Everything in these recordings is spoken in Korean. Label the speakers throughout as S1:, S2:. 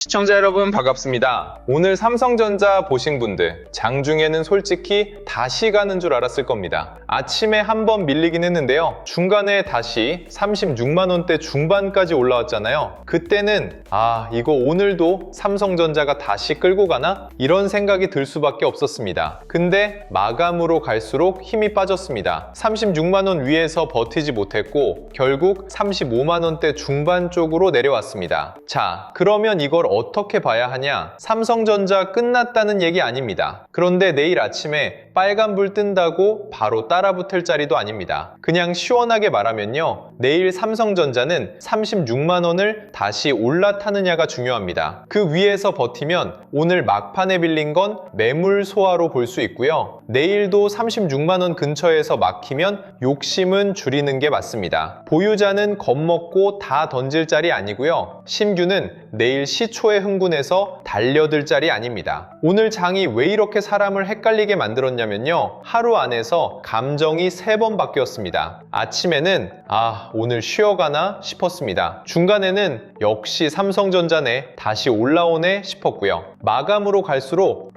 S1: 시청자 여러분 반갑습니다. 오늘 삼성전자 보신 분들 장중에는 솔직히 다시 가는 줄 알았을 겁니다. 아침에 한번 밀리긴 했는데요. 중간에 다시 36만원대 중반까지 올라왔잖아요. 그때는 이거 오늘도 삼성전자가 다시 끌고 가나? 이런 생각이 들 수밖에 없었습니다. 근데 마감으로 갈수록 힘이 빠졌습니다. 36만원 위에서 버티지 못했고 결국 35만원대 중반 쪽으로 내려왔습니다. 자, 그러면 이걸 어떻게 봐야 하냐? 삼성전자 끝났다는 얘기 아닙니다. 그런데 내일 아침에 빨간불 뜬다고 바로 따라붙을 자리도 아닙니다. 그냥 시원하게 말하면요, 내일 삼성전자는 36만원을 다시 올라타느냐가 중요합니다. 그 위에서 버티면 오늘 막판에 빌린 건 매물 소화로 볼 수 있고요. 내일도 36만원 근처에서 막히면 욕심은 줄이는 게 맞습니다. 보유자는 겁먹고 다 던질 자리 아니고요. 신규는 내일 시초에 흥분해서 달려들 자리 아닙니다. 오늘 장이 왜 이렇게 사람을 헷갈리게 만들었냐면요, 하루 안에서 감정이 3번 바뀌었습니다. 아침에는 오늘 쉬어가나 싶었습니다. 중간에는 역시 삼성전자네, 다시 올라오네 싶었고요. 마감으로 갈수록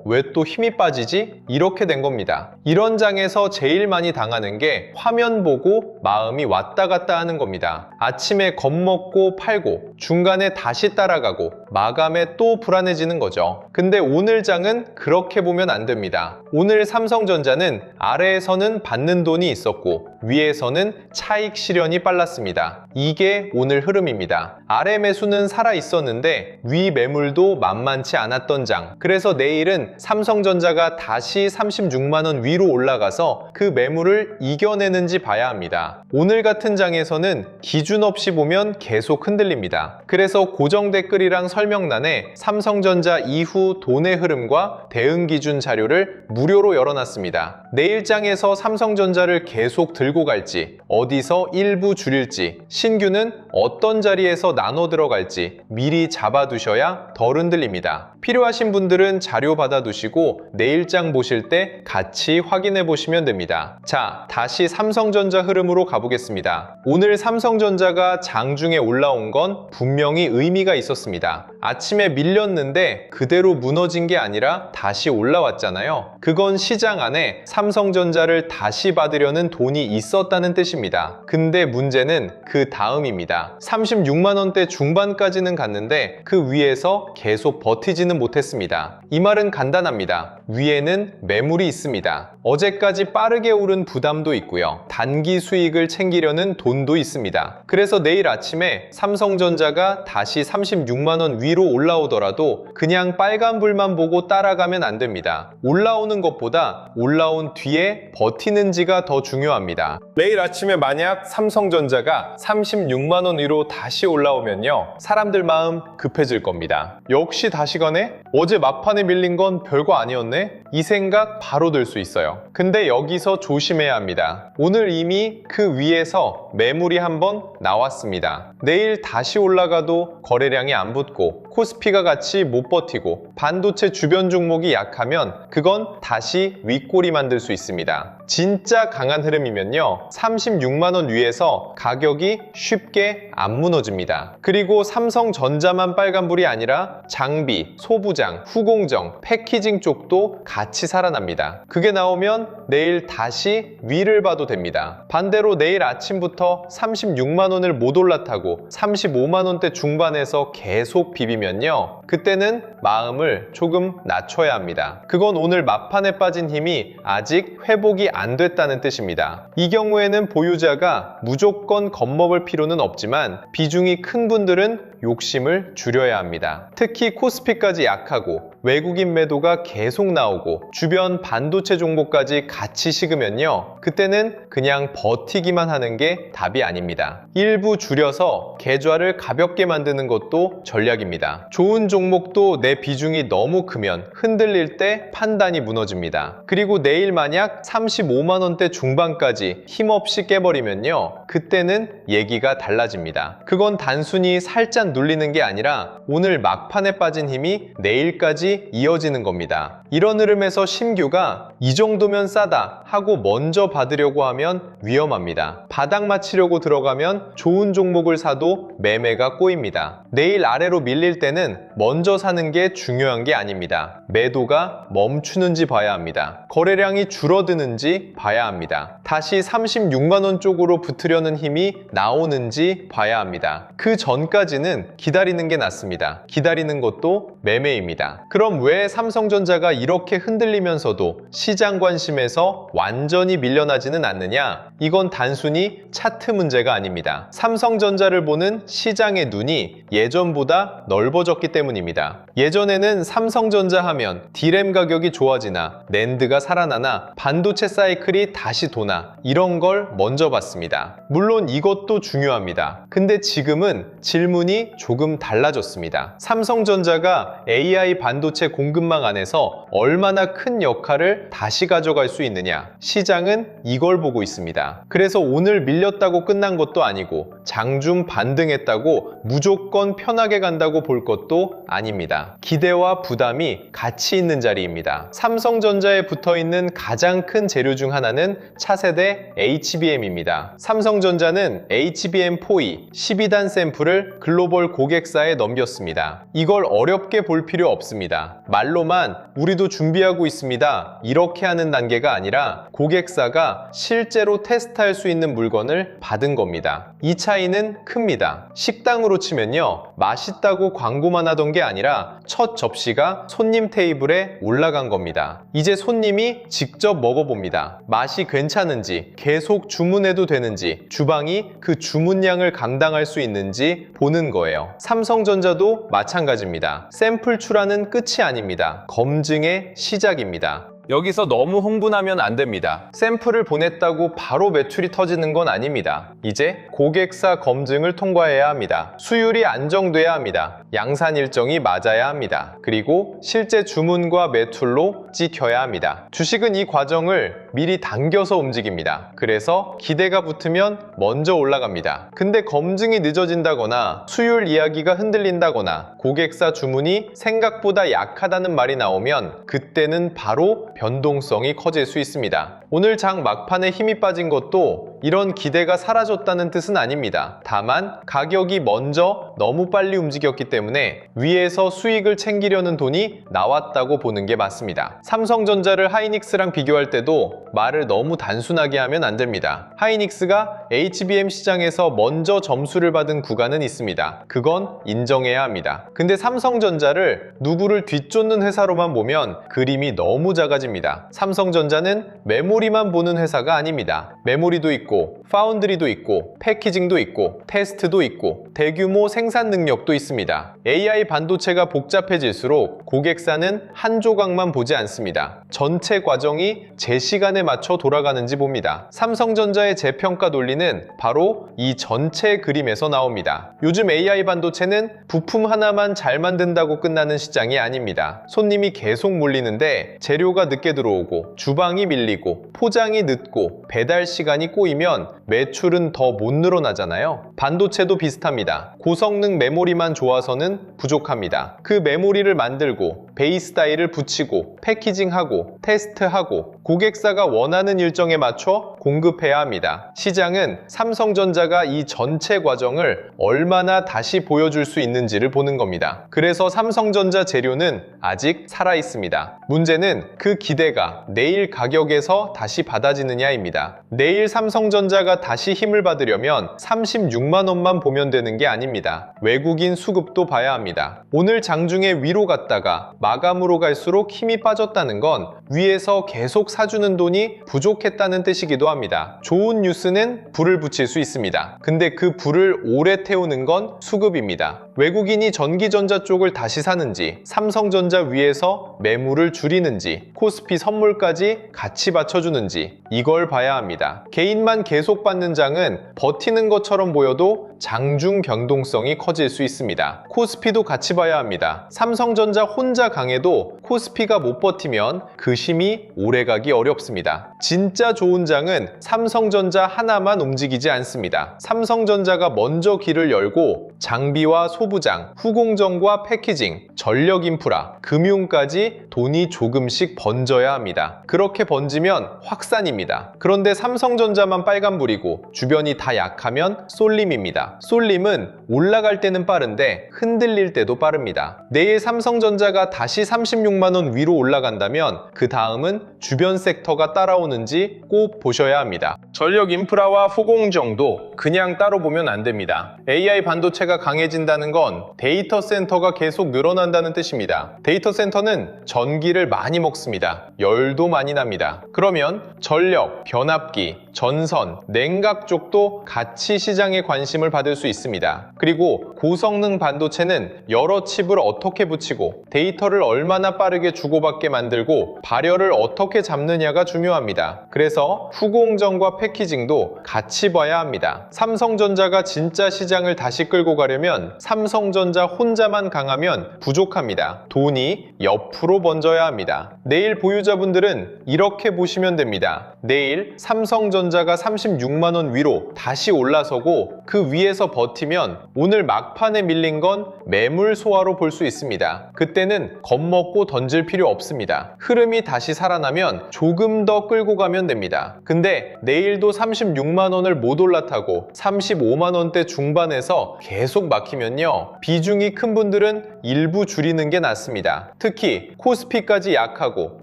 S1: 왜 또 힘이 빠지지? 이렇게 된 겁니다. 이런 장에서 제일 많이 당하는 게 화면 보고 마음이 왔다 갔다 하는 겁니다. 아침에 겁먹고 팔고 중간에 다시 따라가고 마감에 또 불안해지는 거죠. 근데 오늘 장은 그렇게 보면 안 됩니다. 오늘 삼성전자는 아래에서는 받는 돈이 있었고 위에서는 차익 실현이 빨랐습니다. 이게 오늘 흐름입니다. 아래 매수는 살아 있었는데 위 매물도 만만치 않았던 장. 그래서 내일은 삼성전자가 다시 36만원 위로 올라가서 그 매물을 이겨내는지 봐야 합니다. 오늘 같은 장에서는 기준 없이 보면 계속 흔들립니다. 그래서 고정 댓글이랑 설명란에 삼성전자 이후 돈의 흐름과 대응 기준 자료를 무료로 열어놨습니다. 내일 장에서 삼성전자를 계속 들고 갈지, 어디서 일부 줄일지, 신규는 어떤 자리에서 나눠 들어갈지 미리 잡아두셔야 덜 흔들립니다. 필요하신 분들은 자료 받아두시고 내일장 보실 때 같이 확인해 보시면 됩니다. 자, 다시 삼성전자 흐름으로 가보겠습니다. 오늘 삼성전자가 장중에 올라온 건 분명히 의미가 있었습니다. 아침에 밀렸는데 그대로 무너진 게 아니라 다시 올라왔잖아요. 그건 시장 안에 삼성전자를 다시 받으려는 돈이 있었다는 뜻입니다. 근데 문제는 그 다음입니다. 36만원대 중반까지는 갔는데 그 위에서 계속 버티지는 못했습니다. 이 말은 간단합니다. 위에는 매물이 있습니다. 어제까지 빠르게 오른 부담도 있고요. 단기 수익을 챙기려는 돈도 있습니다. 그래서 내일 아침에 삼성전자가 다시 36만원 위로 올라오더라도 그냥 빨간불만 보고 따라가면 안 됩니다. 올라오는 것보다 올라온 뒤에 버티는지가 더 중요합니다. 내일 아침에 만약 삼성전자가 36만원 위로 다시 올라오면요, 사람들 마음 급해질 겁니다. 역시 다시 가네? 어제 막판에 밀린 건 별거 아니었네? 이 생각 바로 들 수 있어요. 근데 여기서 조심해야 합니다. 오늘 이미 그 위에서 매물이 한번 나왔습니다. 내일 다시 올라가도 거래량이 안 붙고 코스피가 같이 못 버티고 반도체 주변 종목이 약하면 그건 다시 윗꼬리 만들 수 있습니다. 진짜 강한 흐름이면요, 36만원 위에서 가격이 쉽게 안 무너집니다. 그리고 삼성전자만 빨간불이 아니라 장비, 소부장, 후공정, 패키징 쪽도 같이 살아납니다. 그게 나오면 내일 다시 위를 봐도 됩니다. 반대로 내일 아침부터 36만원을 못 올라타고 35만원대 중반에서 계속 비비면요, 그때는 마음을 조금 낮춰야 합니다. 그건 오늘 막판에 빠진 힘이 아직 회복이 안 됐다는 뜻입니다. 이 경우에는 보유자가 무조건 겁먹을 필요는 없지만 비중이 큰 분들은 욕심을 줄여야 합니다. 특히 코스피까지 약하고 외국인 매도가 계속 나오고 주변 반도체 종목까지 같이 식으면요, 그때는 그냥 버티기만 하는 게 답이 아닙니다. 일부 줄여서 계좌를 가볍게 만드는 것도 전략입니다. 좋은 종목도 내 비중이 너무 크면 흔들릴 때 판단이 무너집니다. 그리고 내일 만약 35만원대 중반까지 힘없이 깨버리면요, 그때는 얘기가 달라집니다. 그건 단순히 살짝 눌리는 게 아니라 오늘 막판에 빠진 힘이 내일까지 이어지는 겁니다. 이런 흐름에서 신규가 이 정도면 싸다 하고 먼저 받으려고 하면 위험합니다. 바닥 맞추려고 들어가면 좋은 종목을 사도 매매가 꼬입니다. 내일 아래로 밀릴 때는 먼저 사는 게 중요한 게 아닙니다. 매도가 멈추는지 봐야 합니다. 거래량이 줄어드는지 봐야 합니다. 다시 36만 원 쪽으로 붙으려는 힘이 나오는지 봐야 합니다. 그 전까지는 기다리는 게 낫습니다. 기다리는 것도 매매입니다. 그럼 왜 삼성전자가 이렇게 흔들리면서도 시장 관심에서 완전히 밀려나지는 않느냐? 이건 단순히 차트 문제가 아닙니다. 삼성전자를 보는 시장의 눈이 예전보다 넓어졌기 때문입니다. 예전에는 삼성전자 하면 D램 가격이 좋아지나 낸드가 살아나나 반도체 사이클이 다시 도나 이런 걸 먼저 봤습니다. 물론 이것도 중요합니다. 근데 지금은 질문이 조금 달라졌습니다. 삼성전자가 AI 반도체 공급망 안에서 얼마나 큰 역할을 다시 가져갈 수 있느냐? 시장은 이걸 보고 있습니다. 그래서 오늘 밀렸다고 끝난 것도 아니고 장중 반등했다고 무조건 편하게 간다고 볼 것도 아닙니다. 기대와 부담이 같이 있는 자리입니다. 삼성전자에 붙어있는 가장 큰 재료 중 하나는 차세대 HBM입니다. 삼성전자는 HBM4E 12단 샘플을 글로벌 고객사에 넘겼습니다. 이걸 어렵게 볼 필요 없습니다. 말로만 우리도 준비하고 있습니다. 이렇게 하는 단계가 아니라 고객사가 실제로 테스트할 수 있는 물건을 받은 겁니다. 이 차이는 큽니다. 식당으로 치면요, 맛있다고 광고만 하던 게 아니라 첫 접시가 손님 테이블에 올라간 겁니다. 이제 손님이 직접 먹어봅니다. 맛이 괜찮은지, 계속 주문해도 되는지, 주방이 그 주문량을 감당할 수 있는지 보는 거예요. 삼성전자도 마찬가지입니다. 샘플 출하는 끝이 아닙니다. 검증의 시작입니다. 여기서 너무 흥분하면 안 됩니다. 샘플을 보냈다고 바로 매출이 터지는 건 아닙니다. 이제 고객사 검증을 통과해야 합니다. 수율이 안정돼야 합니다. 양산 일정이 맞아야 합니다. 그리고 실제 주문과 매출로 찍혀야 합니다. 주식은 이 과정을 미리 당겨서 움직입니다. 그래서 기대가 붙으면 먼저 올라갑니다. 근데 검증이 늦어진다거나 수율 이야기가 흔들린다거나 고객사 주문이 생각보다 약하다는 말이 나오면 그때는 바로 변동성이 커질 수 있습니다. 오늘 장 막판에 힘이 빠진 것도 이런 기대가 사라졌다는 뜻은 아닙니다. 다만 가격이 먼저 너무 빨리 움직였기 때문에 위에서 수익을 챙기려는 돈이 나왔다고 보는 게 맞습니다. 삼성전자를 하이닉스랑 비교할 때도 말을 너무 단순하게 하면 안 됩니다. 하이닉스가 HBM 시장에서 먼저 점수를 받은 구간은 있습니다. 그건 인정해야 합니다. 근데 삼성전자를 누구를 뒤쫓는 회사로만 보면 그림이 너무 작아집니다. 삼성전자는 메모리만 보는 회사가 아닙니다. 메모리도 있고, 파운드리도 있고, 패키징도 있고, 테스트도 있고, 대규모 생산 능력도 있습니다. AI 반도체가 복잡해질수록 고객사는 한 조각만 보지 않습니다. 전체 과정이 제 시간에 맞춰 돌아가는지 봅니다. 삼성전자의 재평가 논리는 바로 이 전체 그림에서 나옵니다. 요즘 AI 반도체는 부품 하나만 잘 만든다고 끝나는 시장이 아닙니다. 손님이 계속 몰리는데 재료가 늦게 들어오고 주방이 밀리고 포장이 늦고 배달 시간이 꼬이면 매출은 더 못 늘어나잖아요. 반도체도 비슷합니다. 고성능 메모리만 좋아서는 부족합니다. 그 메모리를 만들고 베이스 다이를 붙이고 패키징하고 테스트하고 고객사가 원하는 일정에 맞춰 공급해야 합니다. 시장은 삼성전자가 이 전체 과정을 얼마나 다시 보여줄 수 있는지를 보는 겁니다. 그래서 삼성전자 재료는 아직 살아있습니다. 문제는 그 기대가 내일 가격에서 다시 받아지느냐입니다. 내일 삼성전자가 다시 힘을 받으려면 36만 원만 보면 되는 게 아닙니다. 외국인 수급도 봐야 합니다. 오늘 장중에 위로 갔다가 마감으로 갈수록 힘이 빠졌다는 건 위에서 계속 사주는 돈이 부족했다는 뜻이기도 합니다. 좋은 뉴스는 불을 붙일 수 있습니다. 근데 그 불을 오래 태우는 건 수급입니다. 외국인이 전기전자 쪽을 다시 사는지, 삼성전자 위에서 매물을 줄이는지, 코스피 선물까지 같이 받쳐주는지 이걸 봐야 합니다. 개인만 계속 받는 장은 버티는 것처럼 보여도 장중 변동성이 커질 수 있습니다. 코스피도 같이 봐야 합니다. 삼성전자 혼자 강해도 코스피가 못 버티면 그 힘이 오래가기 어렵습니다. 진짜 좋은 장은 삼성전자 하나만 움직이지 않습니다. 삼성전자가 먼저 길을 열고 장비와 소부장, 후공정과 패키징, 전력 인프라, 금융까지 돈이 조금씩 번져야 합니다. 그렇게 번지면 확산입니다. 그런데 삼성전자만 빨간불이고 주변이 다 약하면 쏠림입니다. 쏠림은 올라갈 때는 빠른데 흔들릴 때도 빠릅니다. 내일 삼성전자가 다시 36만 원 위로 올라간다면 그 다음은 주변 섹터가 따라오는지 꼭 보셔야 합니다. 전력 인프라와 후공정도 그냥 따로 보면 안 됩니다. AI 반도체가 강해진다는 건 데이터 센터가 계속 늘어난다는 뜻입니다. 데이터 센터는 전기를 많이 먹습니다. 열도 많이 납니다. 그러면 전력, 변압기, 전선, 냉각 쪽도 같이 시장에 관심을 받을 수 있습니다. 그리고 고성능 반도체는 여러 칩을 어떻게 붙이고 데이터를 얼마나 빠르게 주고받게 만들고 발열을 어떻게 잡느냐가 중요합니다. 그래서 후공정과 패키징도 같이 봐야 합니다. 삼성전자가 진짜 시장을 다시 끌고 가려면 삼성전자 혼자만 강하면 부족합니다. 돈이 옆으로 번져야 합니다. 내일 보유자분들은 이렇게 보시면 됩니다. 내일 삼성전자가 36만 원 위로 다시 올라서고 그 위에서 버티면 오늘 막판에 밀린 건 매물 소화로 볼 수 있습니다. 그때는 겁먹고 던질 필요 없습니다. 흐름이 다시 살아나면 조금 더 끌고 가면 됩니다. 근데 내일도 36만 원을 못 올라타고 35만 원대 중반에서 계속 막히면요, 비중이 큰 분들은 일부 줄이는 게 낫습니다. 특히 코스피까지 약하고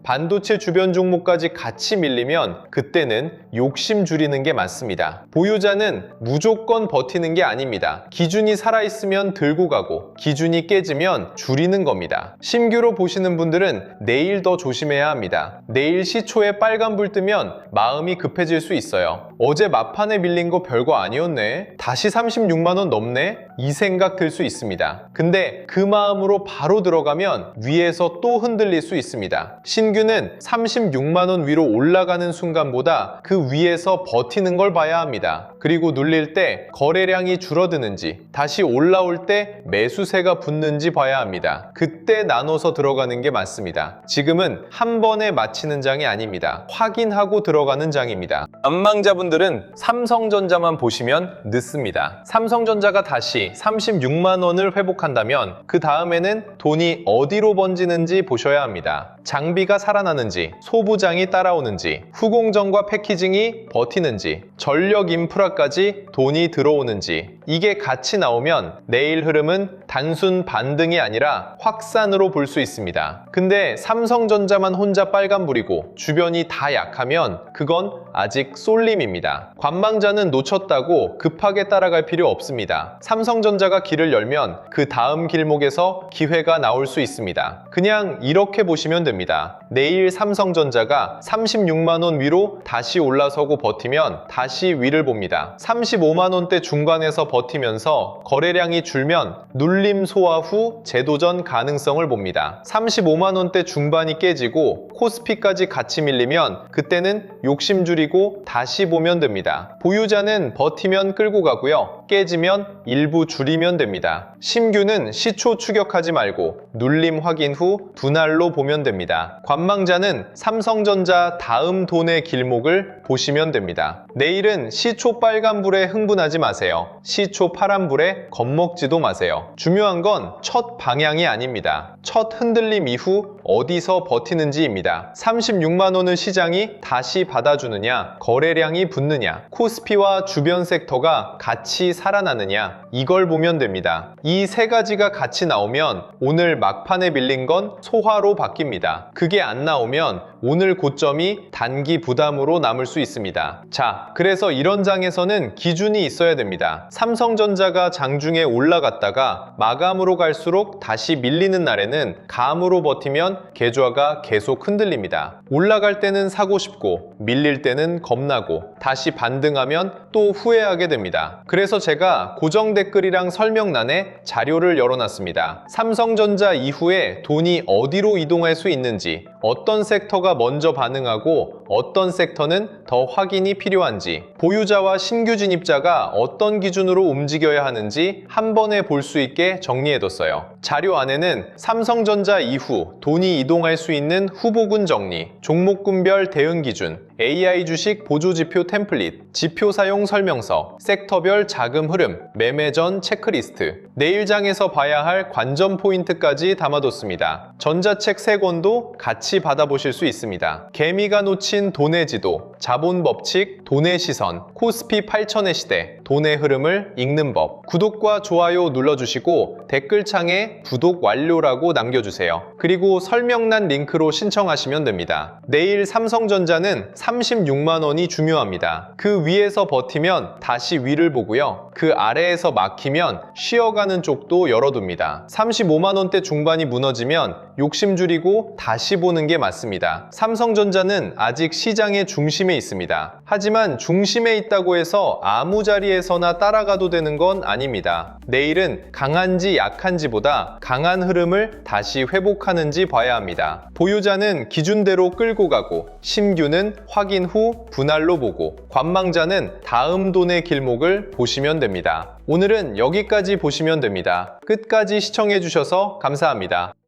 S1: 반도체 주변 종목까지 같이 밀리면 그때는 욕심 줄이는 게 맞습니다. 보유자는 무조건 버티는 게 아닙니다. 기준이 살아있으면 들고 가고 기준이 깨지면 줄이는 겁니다. 신규로 보시는 분들은 내일 더 조심해야 합니다. 내일 시초에 빨간불 뜨면 마음이 급해질 수 있어요. 어제 막판에 밀린 거 별거 아니었네, 다시 36만 원 넘네, 이 생각 들 수 있습니다. 근데 그 마음으로 바로 들어가면 위에서 또 흔들릴 수 있습니다. 신규는 36만 원 위로 올라가는 순간보다 그 위에서 버티는 걸 봐야 합니다. 그리고 눌릴 때 거래량이 줄어드는지, 다시 올라올 때 매수세가 붙는지 봐야 합니다. 그때 나눠서 들어가는 게 맞습니다. 지금은 한 번에 마치는 장이 아닙니다. 확인하고 들어가는 장입니다. 전망자분들은 삼성전자만 보시면 늦습니다. 삼성전자가 다시 36만 원을 회복한다면 그 다음에는 돈이 어디로 번지는지 보셔야 합니다. 장비가 살아나는지, 소부장이 따라오는지, 후공정과 패키징이 버티는지, 전력 인프라까지 돈이 들어오는지, 이게 같이 나오면 내일 흐름은 단순 반등이 아니라 확산으로 볼 수 있습니다. 근데 삼성전자만 혼자 빨간불이고 주변이 다 약하면 그건 아직 쏠림입니다. 관망자는 놓쳤다고 급하게 따라갈 필요 없습니다. 삼성전자가 길을 열면 그 다음 길목에서 기회가 나올 수 있습니다. 그냥 이렇게 보시면 됩니다. 내일 삼성전자가 36만 원 위로 다시 올라서고 버티면 다시 위를 봅니다. 35만 원대 중간에서 버티면서 거래량이 줄면 눌림 소화 후 재도전 가능성을 봅니다. 35만 원대 중반이 깨지고 코스피까지 같이 밀리면 그때는 욕심 줄이고 다시 보면 됩니다. 보유자는 버티면 끌고 가고요, 깨지면 일부 줄이면 됩니다. 신규는 시초 추격하지 말고 눌림 확인 후 분할로 보면 됩니다. 관망자는 삼성전자 다음 돈의 길목을 보시면 됩니다. 내일은 시초 빨간불에 흥분하지 마세요. 시초 파란불에 겁먹지도 마세요. 중요한 건 첫 방향이 아닙니다. 첫 흔들림 이후 어디서 버티는지입니다. 36만 원을 시장이 다시 받아주느냐, 거래량이 붙느냐, 코스피와 주변 섹터가 같이 살아나느냐, 이걸 보면 됩니다. 이 세 가지가 같이 나오면 오늘 막판에 밀린 건 소화로 바뀝니다. 그게 안 나오면 오늘 고점이 단기 부담으로 남을 수 있습니다. 자, 그래서 이런 장에서는 기준이 있어야 됩니다. 삼성전자가 장중에 올라갔다가 마감으로 갈수록 다시 밀리는 날에는 감으로 버티면 계좌가 계속 흔들립니다. 올라갈 때는 사고 싶고 밀릴 때는 겁나고 다시 반등하면 또 후회하게 됩니다. 그래서 제가 고정 댓글이랑 설명란에 자료를 열어놨습니다. 삼성전자 이후에 돈이 어디로 이동할 수 있는지, 어떤 섹터가 먼저 반응하고 어떤 섹터는 더 확인이 필요한지, 보유자와 신규 진입자가 어떤 기준으로 움직여야 하는지 한 번에 볼 수 있게 정리해뒀어요. 자료 안에는 삼성전자 이후 돈이 이동할 수 있는 후보군 정리, 종목군별 대응 기준, AI 주식 보조지표 템플릿, 지표 사용 설명서, 섹터별 자금 흐름, 매매 전 체크리스트, 내일장에서 봐야 할 관전 포인트까지 담아뒀습니다. 전자책 3권도 같이 받아보실 수 있습니다. 개미가 놓친 돈의 지도, 자본 법칙, 돈의 시선, 코스피 8000의 시대, 돈의 흐름을 읽는 법. 구독과 좋아요 눌러주시고 댓글창에 구독 완료라고 남겨주세요. 그리고 설명란 링크로 신청하시면 됩니다. 내일 삼성전자는 36만 원이 중요합니다. 그 위에서 버티면 다시 위를 보고요. 그 아래에서 막히면 쉬어가는 쪽도 열어둡니다. 35만 원대 중반이 무너지면 욕심 줄이고 다시 보는 게 맞습니다. 삼성전자는 아직 시장의 중심에 있습니다. 하지만 중심에 있다고 해서 아무 자리에서나 따라가도 되는 건 아닙니다. 내일은 강한지 약한지보다 강한 흐름을 다시 회복하는지 봐야 합니다. 보유자는 기준대로 끌고 가고, 심규는 확인 후 분할로 보고, 관망자는 다음 돈의 길목을 보시면 됩니다. 오늘은 여기까지 보시면 됩니다. 끝까지 시청해주셔서 감사합니다.